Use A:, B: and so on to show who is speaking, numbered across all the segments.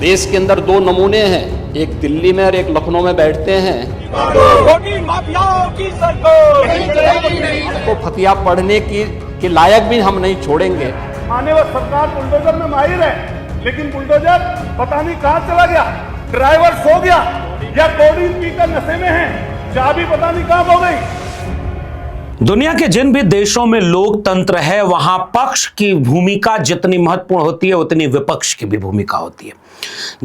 A: देश के अंदर दो नमूने हैं, एक दिल्ली में और एक लखनऊ में बैठते हैं।
B: माफियाओं की सरकार
A: तो फतिया पढ़ने के लायक भी हम नहीं छोड़ेंगे।
C: मान्यवर सरकार बुलडोजर में माहिर है, लेकिन बुलडोजर पता नहीं कहां चला गया, ड्राइवर सो गया या कोडीन पीकर नशे में है, चाबी पता नहीं कहां खो गई।
D: दुनिया के जिन भी देशों में लोकतंत्र है वहां पक्ष की भूमिका जितनी महत्वपूर्ण होती है उतनी विपक्ष की भी भूमिका होती है।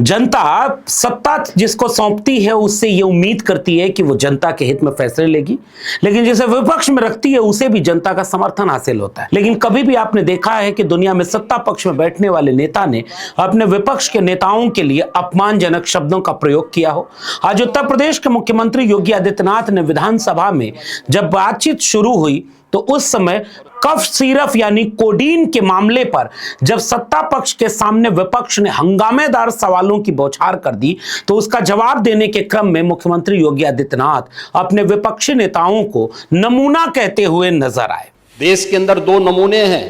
D: जनता सत्ता जिसको सौंपती है उससे ये उम्मीद करती है कि वो जनता के हित में फैसले लेगी, लेकिन जिसे विपक्ष में रखती है उसे भी जनता का समर्थन हासिल होता है। लेकिन कभी भी आपने देखा है कि दुनिया में सत्ता पक्ष में बैठने वाले नेता ने अपने विपक्ष के नेताओं के लिए अपमानजनक शब्दों का प्रयोग किया हो? आज उत्तर प्रदेश के मुख्यमंत्री योगी आदित्यनाथ ने विधानसभा में जब बातचीत शुरू हुई तो उस समय कफ सिरप यानी कोडीन के मामले पर जब सत्ता पक्ष के सामने विपक्ष ने हंगामेदार सवालों की बौछार कर दी तो उसका जवाब देने के क्रम में मुख्यमंत्री योगी आदित्यनाथ अपने विपक्षी नेताओं को नमूना कहते हुए नजर आए।
A: देश के अंदर दो नमूने हैं,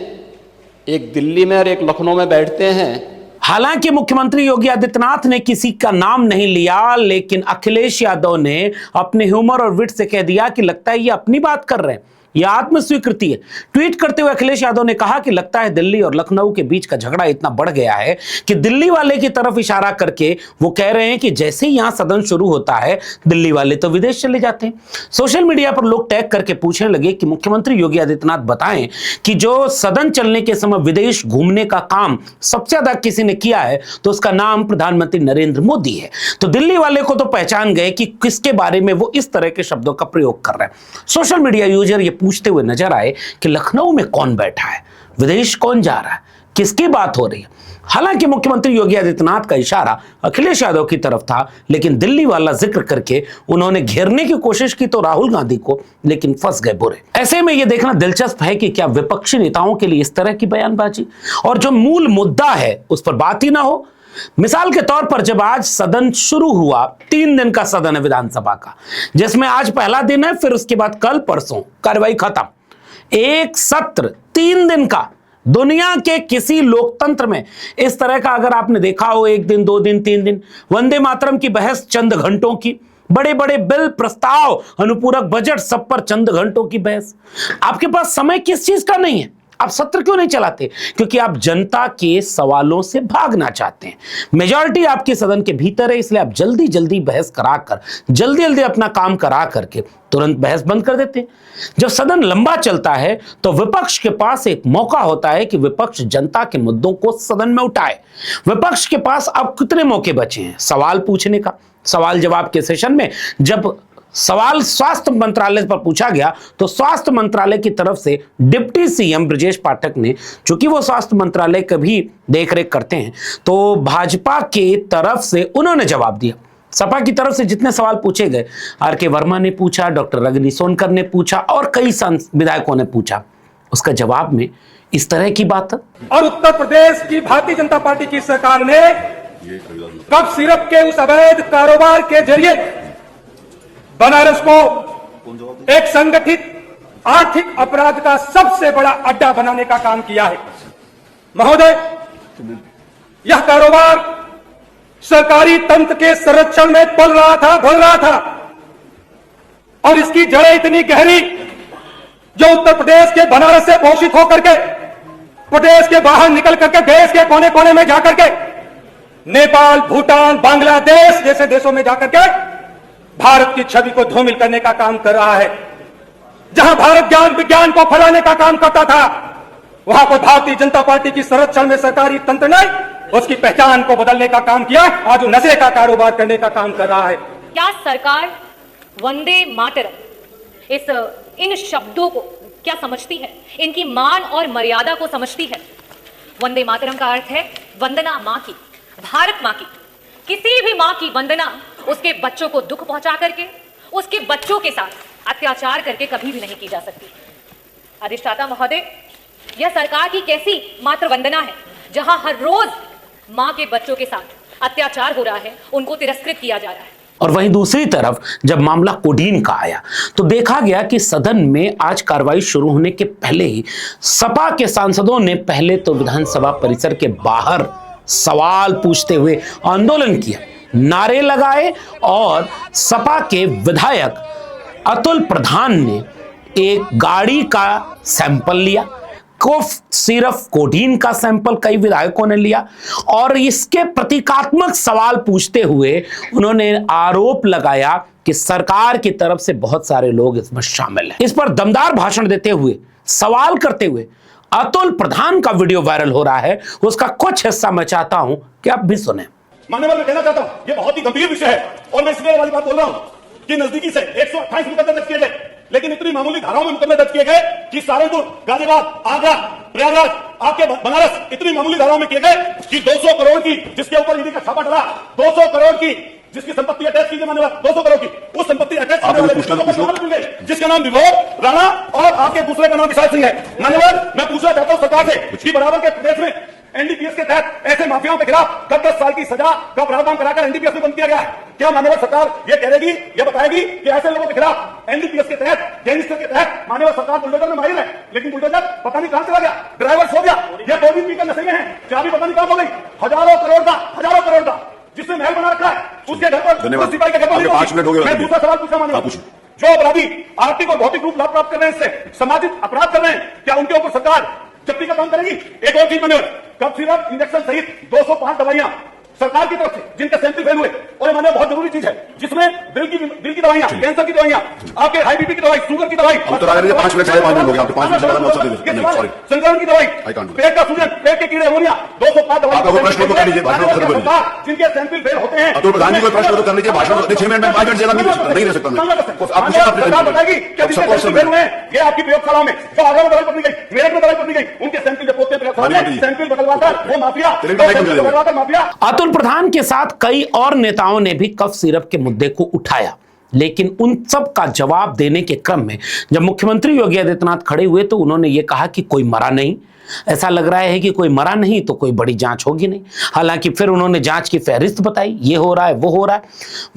A: एक दिल्ली में और एक लखनऊ में बैठते हैं।
D: हालांकि मुख्यमंत्री योगी आदित्यनाथ ने किसी का नाम नहीं लिया, लेकिन अखिलेश यादव ने अपने ह्यूमर और विट से कह दिया कि लगता है ये अपनी बात कर रहे हैं, यह आत्मस्वीकृति है। ट्वीट करते हुए अखिलेश यादव ने कहा कि लगता है दिल्ली और लखनऊ के बीच का झगड़ा इतना बढ़ गया है कि दिल्ली वाले की तरफ इशारा करके वो कह रहे हैं कि जैसे ही यहां सदन शुरू होता है दिल्ली वाले तो विदेश चले जाते हैं। सोशल मीडिया पर लोग टैग करके पूछने लगे कि मुख्यमंत्री योगी आदित्यनाथ बताएं कि जो सदन चलने के समय विदेश घूमने का काम सबसे ज्यादा किसी ने किया है तो उसका नाम प्रधानमंत्री नरेंद्र मोदी है। तो दिल्ली वाले को तो पहचान गए कि किसके बारे में वो इस तरह के शब्दों का प्रयोग कर रहे हैं। सोशल मीडिया यूजर ये पूछते हुए नजर आए कि लखनऊ में कौन बैठा है, विदेश कौन जा रहा है, किसकी बात हो रही है। हालांकि मुख्यमंत्री योगी आदित्यनाथ का इशारा अखिलेश यादव की तरफ था, लेकिन दिल्ली वाला जिक्र करके उन्होंने घेरने की कोशिश की तो राहुल गांधी को, लेकिन फंस गए बुरे। ऐसे में यह देखना दिलचस्प है कि क्या विपक्षी नेताओं के लिए इस तरह की बयानबाजी और जो मूल मुद्दा है उस पर बात ही ना हो। मिसाल के तौर पर जब आज सदन शुरू हुआ, 3 दिन का सदन है विधानसभा का, जिसमें आज पहला दिन है, फिर उसके बाद कल परसों कार्रवाई खत्म। एक सत्र 3 दिन का। दुनिया के किसी लोकतंत्र में इस तरह का अगर आपने देखा हो 1 दिन 2 दिन 3 दिन, वंदे मातरम की बहस चंद घंटों की, बड़े बड़े बिल प्रस्ताव अनुपूरक बजट सब पर चंद घंटों की बहस। आपके पास समय किस चीज का नहीं है? आप सत्र क्यों नहीं चलाते? क्योंकि आप जनता के सवालों से भागना चाहते हैं। मेजॉरिटी आपके सदन के भीतर है, इसलिए आप जल्दी जल्दी बहस कराकर जल्दी जल्दी अपना काम करा करके तुरंत बहस बंद कर देते हैं। जब सदन लंबा चलता है तो विपक्ष के पास एक मौका होता है कि विपक्ष जनता के मुद्दों को सदन में उठाए। विपक्ष के पास अब कितने मौके बचे हैं सवाल पूछने का? सवाल जवाब के सेशन में जब सवाल स्वास्थ्य मंत्रालय पर पूछा गया तो स्वास्थ्य मंत्रालय की तरफ से डिप्टी सीएम ब्रजेश पाठक ने, चूंकि वो स्वास्थ्य मंत्रालय का भी देखरेख करते हैं, तो भाजपा के तरफ से उन्होंने जवाब दिया। सपा की तरफ से जितने सवाल पूछे गए, आर.के. वर्मा ने पूछा, डॉक्टर रजनी सोनकर ने पूछा और कई विधायकों ने पूछा, उसका जवाब में इस तरह की बात।
B: और उत्तर प्रदेश की भारतीय जनता पार्टी की सरकार ने कफ सिरप के उस अवैध कारोबार के जरिए बनारस को एक संगठित आर्थिक अपराध का सबसे बड़ा अड्डा बनाने का काम किया है। महोदय, यह कारोबार सरकारी तंत्र के संरक्षण में पल रहा था और इसकी जड़ें इतनी गहरी जो उत्तर प्रदेश के बनारस से पोषित होकर के प्रदेश के बाहर निकल करके देश के कोने कोने में जाकर के नेपाल, भूटान, बांग्लादेश जैसे देशों में जाकर के भारत की छवि को धूमिल करने का काम कर रहा है। जहां भारत ज्ञान विज्ञान को फैलाने का काम करता था, वहां पर भारतीय जनता पार्टी की संरक्षण में सरकारी तंत्र ने उसकी पहचान को बदलने का काम किया। आज वो नशे का कारोबार करने का काम कर रहा है।
E: क्या सरकार वंदे मातरम इन शब्दों को क्या समझती है? इनकी मान और मर्यादा को समझती है? वंदे मातरम का अर्थ है वंदना मां की, भारत मां की। किसी भी मां की वंदना उसके बच्चों को दुख पहुंचा करके, उसके बच्चों के साथ अत्याचार करके कभी भी नहीं की जा सकती। अधिष्ठाता महोदय, यह सरकार की कैसी मात्र वंदना है जहां हर रोज मां के बच्चों के साथ अत्याचार हो रहा है, उनको तिरस्कृत किया जा रहा है।
D: और वहीं दूसरी तरफ जब मामला कोडीन का आया तो देखा गया कि सदन में आज कार्रवाई शुरू होने के पहले ही सपा के सांसदों ने पहले तो विधानसभा परिसर के बाहर सवाल पूछते हुए आंदोलन किया, नारे लगाए और सपा के विधायक अतुल प्रधान ने एक गाड़ी का सैंपल लिया, सिर्फ कोडीन का सैंपल कई विधायकों ने लिया और इसके प्रतीकात्मक सवाल पूछते हुए उन्होंने आरोप लगाया कि सरकार की तरफ से बहुत सारे लोग इसमें शामिल हैं। इस पर दमदार भाषण देते हुए, सवाल करते हुए अतुल प्रधान का वीडियो वायरल हो रहा है, उसका कुछ हिस्सा मैं चाहता हूं कि आप भी सुने।
C: मान्यवर, मैं कहना चाहता हूं, ये बहुत ही गंभीर विषय है और मैं इसलिए वाली बात बोल रहा हूं कि नजदीकी से 128 मुकदमे दर्ज किए गए, लेकिन इतनी मामूली धाराओं में मुकदमे दर्ज किए गए कि सहारनपुर, गाजियाबाद, आगरा, प्रयागराज, आपके बनारस, इतनी मामूली धाराओं में किए गए कि 200 करोड़ की, जिसके ऊपर ईडी का छापा डला, 200 करोड़ की जिसकी संपत्ति अटैच की मान्यवर, 200 करोड़ की उस संपत्ति अटैच करने वाले जिसका नाम विभोर राणा और आपके दूसरे का नाम विशाल सिंह है। मान्यवर, मैं पूछना चाहता हूं सरकार से कि बराबर के प्रदेश में एनडीपीएस के तहत ऐसे माफियाओं के खिलाफ 10 साल की सजा का प्रावधान कराकर एनडीपीएस में बंद किया गया है। क्या माननीय सरकार ये कहेगी, ये बताएगी कि ऐसे लोगों के खिलाफ एनडीपीएस के तहत, गैंगस्टर के तहत माननीय सरकार बुलडोजर में माहिर है, लेकिन बुलडोजर पता नहीं कहां चला गया, ड्राइवर सो गया, ये 2 दिन पीकर नशे में है, चाबी पता नहीं कहां हो गई, हजारों करोड़ का जिसने महल बना रखा है, उसके घर पर उस सिपाही के घर पर 5 मिनट हो गए। मैं दूसरा सवाल पूछा माननीय, जो अपराधी आर्थिक और भौतिक रूप लाभ प्राप्त कर रहे हैं, इससे सामाजिक अपराध कर रहे हैं, क्या उनके ऊपर सरकार जब्ती का काम करेगी? एक और चीज मान्यवर, कब सिरप, इंजेक्शन सहित 205 दवाइयां सरकार की तरफ से जिनके सैंपल फेल हुए, और माननीय बहुत जरूरी चीज है, जिसमें दिल की दवाइयां, कैंसर की दवाइयां, आपके हाई बीपी की दवाई, शुगर की दवाई, 5 मिनट हो गया, 5 मिनट संक्रमण की दवाई, पेट का सूजन, पेट के कीड़े, अमोनिया, 205 दवाई जिनके सैंपल फेल होते हैं। तो प्रधान जी को प्रश्न कर लीजिए, भाषण 6 मिनट में 5 मिनट ज्यादा नहीं रह सकता। सरकार बताएगी क्या जिनके सैंपल फेल हुए हैं, ये आपकी प्रयोगशालाओं में जो आगरा में दवाई पकड़ी गई, मेरठ में दवाई पकड़ी गई, उनके सैंपल जब पोते प्रयोगशाला में सैंपल बदलवाकर वो माफिया
D: अतुल प्रधान के साथ कई और नेताओं ने भी कफ सिरप के मुद्दे को उठाया, लेकिन उन सब का जवाब देने के क्रम में जब मुख्यमंत्री योगी आदित्यनाथ खड़े हुए तो उन्होंने ये कहा कि कोई मरा नहीं। ऐसा लग रहा है कि कोई मरा नहीं तो कोई बड़ी जांच होगी नहीं। हालांकि फिर उन्होंने जांच की फहरिस्त बताई, ये हो रहा है, वो हो रहा है।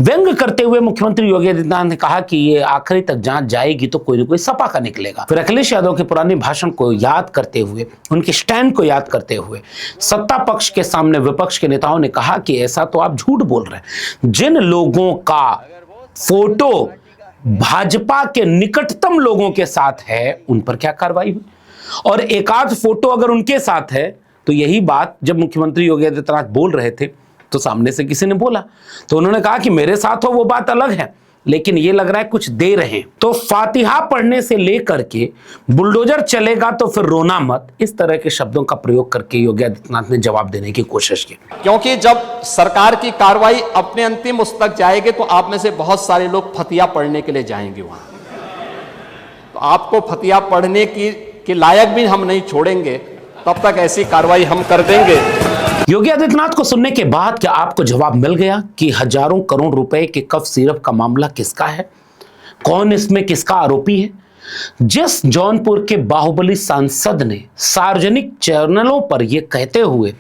D: व्यंग करते हुए मुख्यमंत्री योगी आदित्यनाथ ने कहा कि ये आखिरी तक जांच जाएगी तो कोई ना कोई सपा का निकलेगा। फिर अखिलेश यादव के पुराने भाषण को याद करते हुए, उनके स्टैंड को याद करते हुए सत्ता पक्ष के सामने विपक्ष के नेताओं ने कहा कि ऐसा तो आप झूठ बोल रहे हैं। जिन लोगों का फोटो भाजपा के निकटतम लोगों के साथ है उन पर क्या कार्रवाई हुई, और एक आध फोटो अगर उनके साथ है तो यही बात जब मुख्यमंत्री योगी आदित्यनाथ बोल रहे थे तो सामने से किसी ने बोला, तो उन्होंने कहा कि मेरे साथ हो वो बात अलग है, लेकिन ये लग रहा है कुछ दे रहे हैं। तो फातिहा पढ़ने से लेकर के बुलडोजर चलेगा तो फिर रोना मत, इस तरह के शब्दों का प्रयोग करके योगी आदित्यनाथ ने जवाब देने की कोशिश की।
A: क्योंकि जब सरकार की कार्रवाई अपने अंतिम उस तक जाएगी तो आप में से बहुत सारे लोग फतिया पढ़ने के लिए जाएंगे वहां, तो आपको फतिया पढ़ने की लायक भी हम नहीं छोड़ेंगे, तब तक ऐसी कार्रवाई हम कर देंगे।
D: योगी आदित्यनाथ को सुनने के बाद क्या आपको जवाब मिल गया कि हजारों करोड़ रुपए के कफ सिरप का मामला किसका है, कौन इसमें किसका आरोपी है? जिस जौनपुर के बाहुबली सांसद ने सार्वजनिक चैनलों पर यह कहते हुए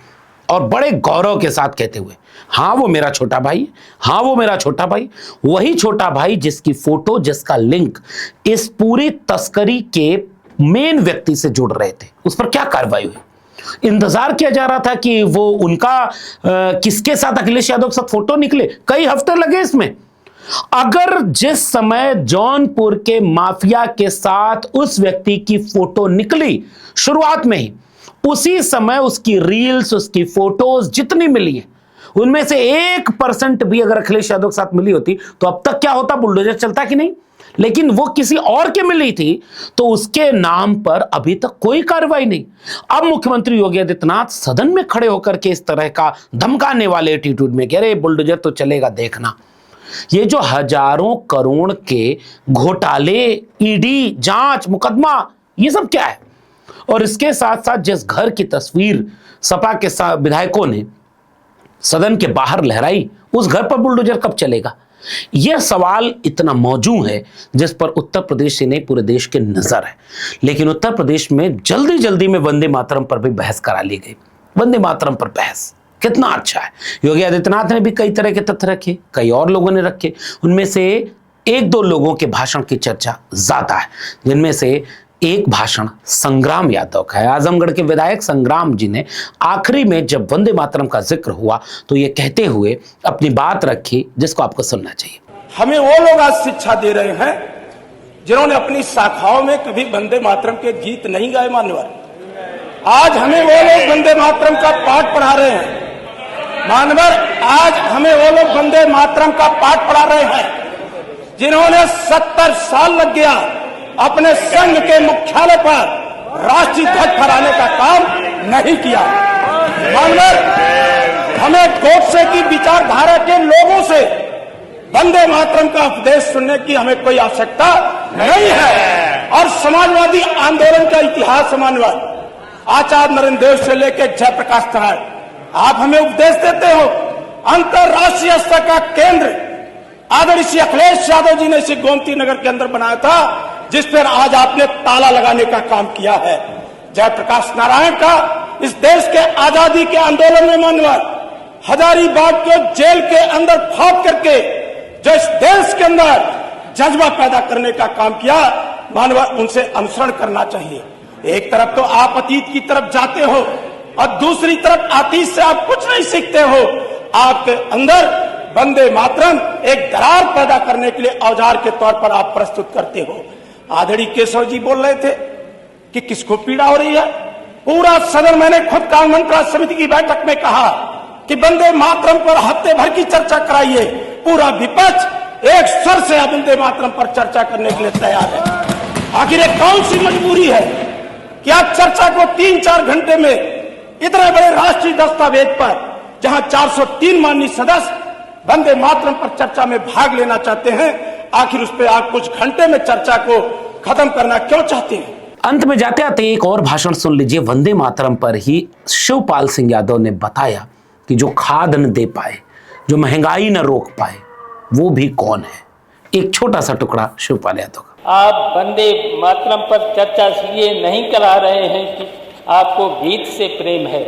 D: और बड़े गौरव के साथ कहते हुए, हाँ वो मेरा छोटा भाई, हाँ वो मेरा छोटा भाई, वही छोटा भाई जिसकी फोटो, जिसका लिंक इस पूरी तस्करी के मेन व्यक्ति से जुड़ रहे थे, उस पर क्या कार्रवाई हुई? इंतजार किया जा रहा था कि वो उनका किसके साथ, अखिलेश यादव के साथ फोटो निकले, कई हफ्ते लगे इसमें। अगर जिस समय जौनपुर के माफिया के साथ उस व्यक्ति की फोटो निकली शुरुआत में ही, उसी समय उसकी रील्स, उसकी फोटोज जितनी मिली है उनमें से 1% भी अगर अखिलेश यादव के साथ मिली होती तो अब तक क्या होता, बुलडोजर चलता कि नहीं? लेकिन वो किसी और के मिली थी तो उसके नाम पर अभी तक कोई कार्रवाई नहीं। अब मुख्यमंत्री योगी आदित्यनाथ सदन में खड़े होकर के इस तरह का धमकाने वाले एटीट्यूड में कह रहे बुलडोजर तो चलेगा देखना। ये जो हजारों करोड़ के घोटाले, ईडी जांच, मुकदमा, ये सब क्या है? और इसके साथ साथ जिस घर की तस्वीर सपा के विधायकों ने सदन के बाहर लहराई, उस घर पर बुलडोजर कब चलेगा? यह सवाल इतना मौजूद है जिस पर उत्तर प्रदेश से नहीं पूरे देश की नजर है। लेकिन उत्तर प्रदेश में जल्दी जल्दी में वंदे मातरम पर भी बहस करा ली गई। वंदे मातरम पर बहस कितना अच्छा है। योगी आदित्यनाथ ने भी कई तरह के तथ्य रखे, कई और लोगों ने रखे। उनमें से 1-2 लोगों के भाषण की चर्चा ज्यादा है, जिनमें से एक भाषण संग्राम यादव का है। आजमगढ़ के विधायक संग्राम जी ने आखिरी में जब वंदे मातरम का जिक्र हुआ तो ये कहते हुए अपनी बात रखी जिसको आपको सुनना चाहिए।
F: हमें वो लोग आज शिक्षा दे रहे हैं जिन्होंने अपनी शाखाओं में कभी वंदे मातरम के गीत नहीं गाए। मान्यवर, आज हमें वो लोग वंदे मातरम का पाठ पढ़ा रहे हैं। मान्यवर, आज हमें वो लोग वंदे मातरम का पाठ पढ़ा रहे हैं जिन्होंने 70 साल लग गया अपने संघ के मुख्यालय पर राष्ट्रीय ध्वज फहराने का काम नहीं किया। मान्यवर, हमें गोडसे की विचारधारा के लोगों से वंदे मातरम का उपदेश सुनने की हमें कोई आवश्यकता नहीं है। और समाजवादी आंदोलन का इतिहास मान्यवर, आचार्य नरेंद्र देव से लेकर जयप्रकाश नारायण, आप हमें उपदेश देते हो। अंतरराष्ट्रीय स्तर का केंद्र आदरणीय श्री अखिलेश यादव जी ने इसे गोमती नगर के अंदर बनाया था, जिस पर आज आपने ताला लगाने का काम किया है। जयप्रकाश नारायण का इस देश के आजादी के आंदोलन में मान्यवर हजारीबाग को जेल के अंदर फाड़ करके जो इस देश के अंदर जज्बा पैदा करने का काम किया, मान्यवर उनसे अनुसरण करना चाहिए। एक तरफ तो आप अतीत की तरफ जाते हो और दूसरी तरफ अतीत से आप कुछ नहीं सीखते हो। आपके अंदर वंदे मातरम एक दरार पैदा करने के लिए औजार के तौर पर आप प्रस्तुत करते हो। आदरणीय केशव जी बोल रहे थे कि किसको पीड़ा हो रही है। पूरा सदन, मैंने खुद कानून मंत्रालय समिति की बैठक में कहा कि वंदे मातरम पर हफ्ते भर की चर्चा कराइए। पूरा विपक्ष एक स्वर से वंदे मातरम पर चर्चा करने के लिए तैयार है। आखिर एक कौन सी मजबूरी है कि आप चर्चा को 3-4 घंटे में इतने बड़े राष्ट्रीय दस्तावेज पर, जहां 403 माननीय सदस्य वंदे मातरम पर चर्चा में भाग लेना चाहते हैं, आखिर उस पर आप कुछ घंटे में चर्चा को खत्म करना क्यों चाहते हैं।
D: अंत में जाते आते एक और भाषण सुन लीजिए। वंदे मातरम पर ही शिवपाल सिंह यादव ने बताया कि जो खाद न दे पाए, जो महंगाई न रोक पाए, वो भी कौन है। एक छोटा सा टुकड़ा शिवपाल यादव का।
G: आप वंदे मातरम पर चर्चा इसलिए नहीं करा रहे हैं कि आपको गीत से प्रेम है,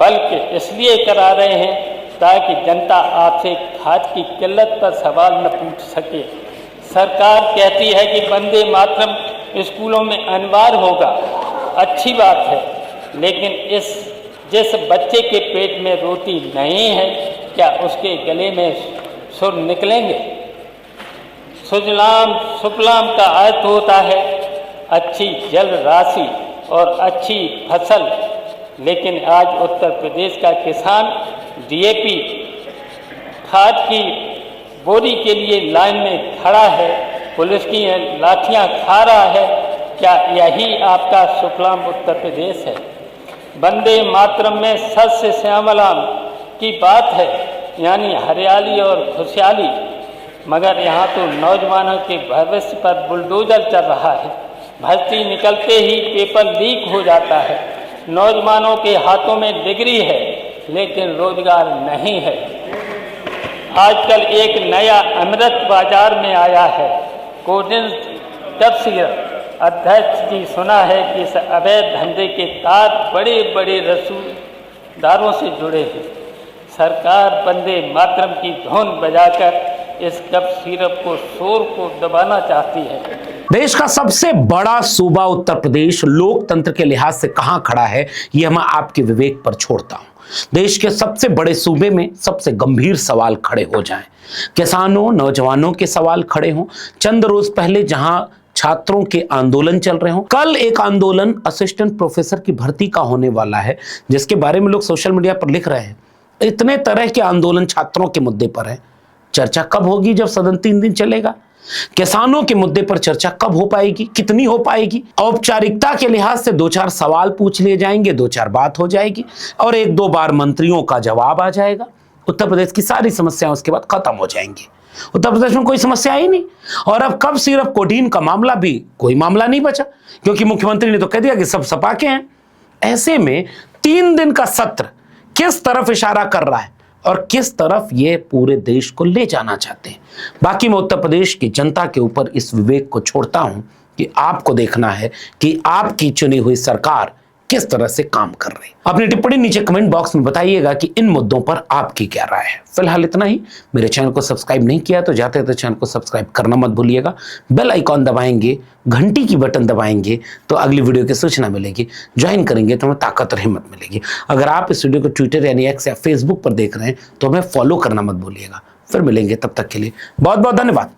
G: बल्कि इसलिए करा रहे हैं ताकि जनता आपसे खाद की किल्लत पर सवाल न पूछ सके। सरकार कहती है कि वंदे मातरम स्कूलों में अनिवार्य होगा, अच्छी बात है, लेकिन जिस बच्चे के पेट में रोटी नहीं है, क्या उसके गले में सुर निकलेंगे। सुजलाम सुफलाम का अर्थ होता है अच्छी जल राशि और अच्छी फसल, लेकिन आज उत्तर प्रदेश का किसान डीएपी खाद की बोरी के लिए लाइन में खड़ा है, पुलिस की लाठियां खा रहा है। क्या यही आपका सुफलाम उत्तर प्रदेश है। वंदे मातरम में सस्य श्यामलाम की बात है, यानी हरियाली और खुशहाली, मगर यहाँ तो नौजवानों के भविष्य पर बुलडोजर चल रहा है। भर्ती निकलते ही पेपर लीक हो जाता है, नौजवानों के हाथों में डिग्री है लेकिन रोजगार नहीं है। आजकल एक नया अमृत बाजार में आया है, कोल्ड ड्रिंक। अध्यक्ष जी सुना है कि इस अवैध धंधे के तार बड़े बड़े रसूखदारों से जुड़े हैं। सरकार वंदे मातरम की धुन बजाकर इस कप सिरप को शोर को दबाना चाहती है।
D: देश का सबसे बड़ा सूबा उत्तर प्रदेश लोकतंत्र के लिहाज से कहां खड़ा है, यह मैं आपके विवेक पर छोड़ता हूं। देश के सबसे बड़े सूबे में सबसे गंभीर सवाल खड़े हो जाएं, किसानों नौजवानों के सवाल खड़े हों। चंद रोज पहले जहां छात्रों के आंदोलन चल रहे हों, कल एक आंदोलन असिस्टेंट प्रोफेसर की भर्ती का होने वाला है, जिसके बारे में लोग सोशल मीडिया पर लिख रहे हैं। इतने तरह के आंदोलन छात्रों के मुद्दे पर है। चर्चा कब होगी जब सदन 3 दिन चलेगा? किसानों के मुद्दे पर चर्चा कब हो पाएगी, कितनी हो पाएगी? औपचारिकता के लिहाज से 2-4 सवाल पूछ लिए जाएंगे, 2-4 बात हो जाएगी और 1-2 बार मंत्रियों का जवाब आ जाएगा। उत्तर प्रदेश की सारी समस्याएं उसके बाद खत्म हो जाएंगी। उत्तर प्रदेश में कोई समस्या ही नहीं। और अब कब सिर्फ कोडीन का मामला भी कोई मामला नहीं बचा, क्योंकि मुख्यमंत्री ने तो कह दिया कि सब सपा के हैं। ऐसे में 3 दिन का सत्र किस तरफ इशारा कर रहा है और किस तरफ ये पूरे देश को ले जाना चाहते हैं। बाकी मैं उत्तर प्रदेश की जनता के ऊपर इस विवेक को छोड़ता हूं कि आपको देखना है कि आपकी चुनी हुई सरकार किस तरह से काम कर रहे हैं। अपनी टिप्पणी नीचे कमेंट बॉक्स में बताइएगा कि इन मुद्दों पर आपकी क्या राय है। फिलहाल इतना ही। मेरे चैनल को सब्सक्राइब नहीं किया तो जाते तो चैनल को सब्सक्राइब करना मत भूलिएगा। बेल आइकॉन दबाएंगे, घंटी की बटन दबाएंगे तो अगली वीडियो की सूचना मिलेगी। ज्वाइन करेंगे तो हमें ताकत और हिम्मत मिलेगी। अगर आप इस वीडियो को ट्विटर यानी एक्स या फेसबुक पर देख रहे हैं तो हमें फॉलो करना मत भूलिएगा। फिर मिलेंगे, तब तक के लिए बहुत बहुत धन्यवाद।